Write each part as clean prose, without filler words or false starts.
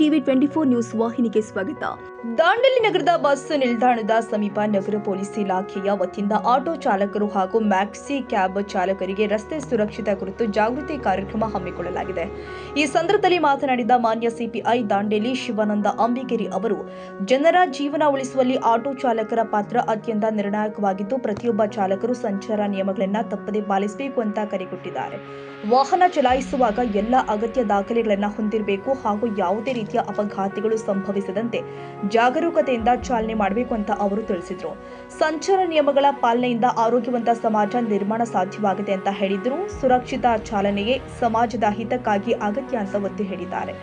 TV 24 news ವಾಹಿನಿಗೆ ಸ್ವಾಗತ. ದಾಂಡೇಲಿ ನಗರದ ಬಸ್ ನಿಲ್ದಾಣದ ಸಮೀಪ ನಗರ ಪೊಲೀಸ್ ಇಲಾಖೆಯ ವತಿಯಿಂದ ಆಟೋ ಚಾಲಕರು ಹಾಗೂ ಮ್ಯಾಕ್ಸಿ ಕ್ಯಾಬ್ ಚಾಲಕರಿಗೆ ರಸ್ತೆ ಸುರಕ್ಷತೆ ಕುರಿತು ಜಾಗೃತಿ ಕಾರ್ಯಕ್ರಮ ಹಮ್ಮಿಕೊಳ್ಳಲಾಗಿದೆ. ಈ ಸಂದರ್ಭದಲ್ಲಿ ಮಾತನಾಡಿದ ಮಾನ್ಯ ಸಿಪಿಐ ದಾಂಡೇಲಿ ಶಿವಾನಂದ ಅಂಬಿಗೇರಿ ಅವರು, ಜನರ ಜೀವನ ಉಳಿಸುವಲ್ಲಿ ಆಟೋ ಚಾಲಕರ ಪಾತ್ರ ಅತ್ಯಂತ ನಿರ್ಣಾಯಕವಾಗಿದ್ದು, ಪ್ರತಿಯೊಬ್ಬ ಚಾಲಕರು ಸಂಚಾರ ನಿಯಮಗಳನ್ನು ತಪ್ಪದೇ ಪಾಲಿಸಬೇಕು ಅಂತ ಕರೆ ಕೊಟ್ಟಿದ್ದಾರೆ. ವಾಹನ ಚಲಾಯಿಸುವಾಗ ಎಲ್ಲ ಅಗತ್ಯ ದಾಖಲೆಗಳನ್ನು ಹೊಂದಿರಬೇಕು ಹಾಗೂ ಯಾವುದೇ ರೀತಿಯ ಅಪಘಾತಗಳು ಸಂಭವಿಸದಂತೆ ಜಾಗರೂಕತೆಯಿಂದ ಚಾಲನೆ ಮಾಡಬೇಕು ಅಂತ ಅವರು ತಿಳಿಸಿದರು. ಸಂಚಾರ ನಿಯಮಗಳ ಪಾಲನೆಯಿಂದ ಆರೋಗ್ಯವಂತ ಸಮಾಜ ನಿರ್ಮಾಣ ಸಾಧ್ಯವಾಗಿದೆ ಅಂತ ಹೇಳಿದ್ರು. ಸುರಕ್ಷಿತ ಚಾಲನೆಯೇ ಸಮಾಜದ ಹಿತಕ್ಕಾಗಿ ಅಗತ್ಯ ಅಂತ ಒತ್ತಿ ಹೇಳಿದ್ದಾರೆ.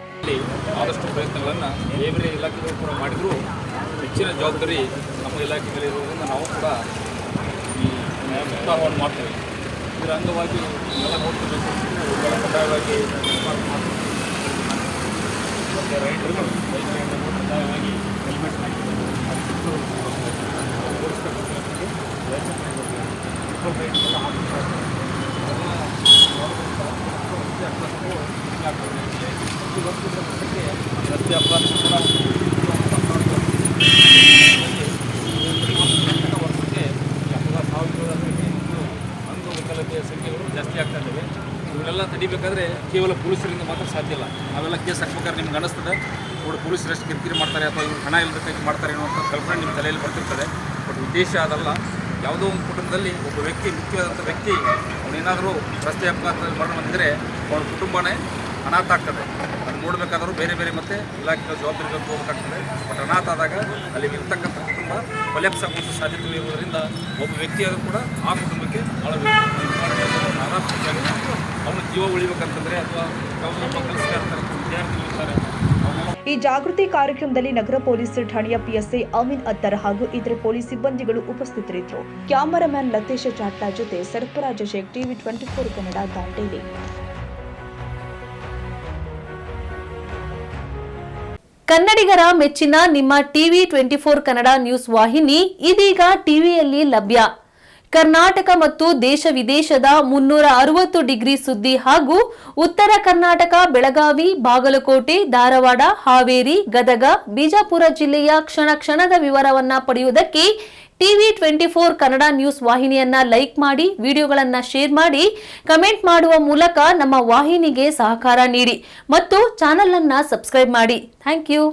ಆದಷ್ಟು ಪ್ರಯತ್ನಗಳನ್ನು ಬೇರೆ ಇಲಾಖೆಗಳು ಕೂಡ ಮಾಡಿದ್ರು, ಹೆಚ್ಚಿನ ಜವಾಬ್ದಾರಿ ನಮ್ಮ ಇಲಾಖೆಗಳಿರುವುದರಿಂದ ನಾವು ಕೂಡ ಈ ಉತ್ಸಾಹವನ್ನು ಮಾಡ್ತೇವೆ. ಇದರ ಅಂಗವಾಗಿ ಎಲ್ಲ ನೋಡ್ಕೋಬೇಕು, ಕಡ್ಡಾಯವಾಗಿ ರೈಡರ್ಗಳು ಕಡ್ಡಾಯವಾಗಿ ಹೆಲ್ಮೆಟ್ ರಸ್ತೆ ಅಪಘಾತ ಕೂಡ ಅಂಗವಿಕಲತೆಯ ಸಂಖ್ಯೆಗಳು ಜಾಸ್ತಿ ಆಗ್ತಾ ಇದ್ದಾವೆ. ಇವನ್ನೆಲ್ಲ ತಡಿಬೇಕಾದ್ರೆ ಕೇವಲ ಪೊಲೀಸರಿಂದ ಮಾತ್ರ ಸಾಧ್ಯ ಇಲ್ಲ. ನಾವೆಲ್ಲ ಕೇಸ್ ಹಾಕ್ಬೇಕಾದ್ರೆ ನಿಮ್ಗೆ ಅನ್ನಿಸ್ತದೆ ನೋಡಿ ಪೊಲೀಸರು ಎಷ್ಟು ಕಿರಿಕಿರಿ ಮಾಡ್ತಾರೆ ಅಥವಾ ಇವ್ರು ಹಣ ಇಲ್ಲದಕ್ಕಾಗಿ ಮಾಡ್ತಾರೆ ಅನ್ನೋಂಥ ಕಲ್ಪನೆ ನಿಮ್ಮ ತಲೆಯಲ್ಲಿ ಬರ್ತಿರ್ತದೆ. ಬಟ್ ಉದ್ದೇಶ ಅದಲ್ಲ. ಯಾವುದೋ ಒಂದು ಕುಟುಂಬದಲ್ಲಿ ಒಬ್ಬ ವ್ಯಕ್ತಿ, ಮುಖ್ಯವಾದಂಥ ವ್ಯಕ್ತಿ ಅವನೇನಾದರೂ ರಸ್ತೆ ಅಪಘಾತದಲ್ಲಿ ಮರಣ ಹೊಂದಿದರೆ ಅವನ ಕುಟುಂಬನೇ ಅನಾಥ ಆಗ್ತದೆ. ಅದು ನೋಡಬೇಕಾದ್ರೂ ಬೇರೆ ಬೇರೆ ಮತ್ತು ಇಲಾಖೆಗಳ ಜವಾಬ್ದಾರಿಗಳು ಹೋಗಬೇಕಾಗ್ತದೆ. ಬಟ್ ಅನಾಥ ಆದಾಗ ಅಲ್ಲಿ ಇರ್ತಕ್ಕಂಥ ಕುಟುಂಬ ಕೊಲ್ಯಾಪ್ಸ್ ಆಗುವಂಥ ಸಾಧ್ಯತೆ ಇರುವುದರಿಂದ ಒಬ್ಬ ವ್ಯಕ್ತಿಯಾದರೂ ಕೂಡ ಆ ಕುಟುಂಬಕ್ಕೆ ಅವನ ಜೀವ ಉಳಿಬೇಕಂತಂದರೆ ಅಥವಾ ವಿದ್ಯಾರ್ಥಿಗಳಿರ್ತಾರೆ. ಈ ಜಾಗೃತಿ ಕಾರ್ಯಕ್ರಮದಲ್ಲಿ ನಗರ ಪೊಲೀಸ್ ಠಾಣೆಯ ಪಿಎಸ್ಐ ಅಮೀನ್ ಅತ್ತರ್ ಹಾಗೂ ಇತರೆ ಪೊಲೀಸ್ ಸಿಬ್ಬಂದಿಗಳು ಉಪಸ್ಥಿತರಿದ್ದರು. ಕ್ಯಾಮರಾಮನ್ ಲತೇಶ ಚಾಟ್ಲಾ ಜೊತೆ ಸರ್ಫರಾಜ್ ಶೇಖ್, ಟಿವಿ 24 ಕನ್ನಡ, ದಾಂಡೇಲಿ. ಕನ್ನಡಿಗರ ಮೆಚ್ಚಿನ ನಿಮ್ಮ ಟಿವಿ 24 ಕನ್ನಡ ನ್ಯೂಸ್ ವಾಹಿನಿ ಇದೀಗ ಟಿವಿಯಲ್ಲಿ ಲಭ್ಯ. ಕರ್ನಾಟಕ ಮತ್ತು ದೇಶ ವಿದೇಶದ 360 ಡಿಗ್ರಿ ಸುದ್ದಿ ಹಾಗೂ ಉತ್ತರ ಕರ್ನಾಟಕ, ಬೆಳಗಾವಿ, ಬಾಗಲಕೋಟೆ, ಧಾರವಾಡ, ಹಾವೇರಿ, ಗದಗ, ಬಿಜಾಪುರ ಜಿಲ್ಲೆಯ ಕ್ಷಣ ಕ್ಷಣದ ವಿವರವನ್ನ ಪಡೆಯುವುದಕ್ಕೆ ಟಿವಿ 24 ಕನ್ನಡ ನ್ಯೂಸ್ ವಾಹಿನಿಯನ್ನ ಲೈಕ್ ಮಾಡಿ, ವಿಡಿಯೋಗಳನ್ನ ಶೇರ್ ಮಾಡಿ, ಕಮೆಂಟ್ ಮಾಡುವ ಮೂಲಕ ನಮ್ಮ ವಾಹಿನಿಗೆ ಸಹಕಾರ ನೀಡಿ ಮತ್ತು ಚಾನೆಲ್ ಅನ್ನ ಸಬ್ಸ್ಕ್ರೈಬ್ ಮಾಡಿ. Thank you.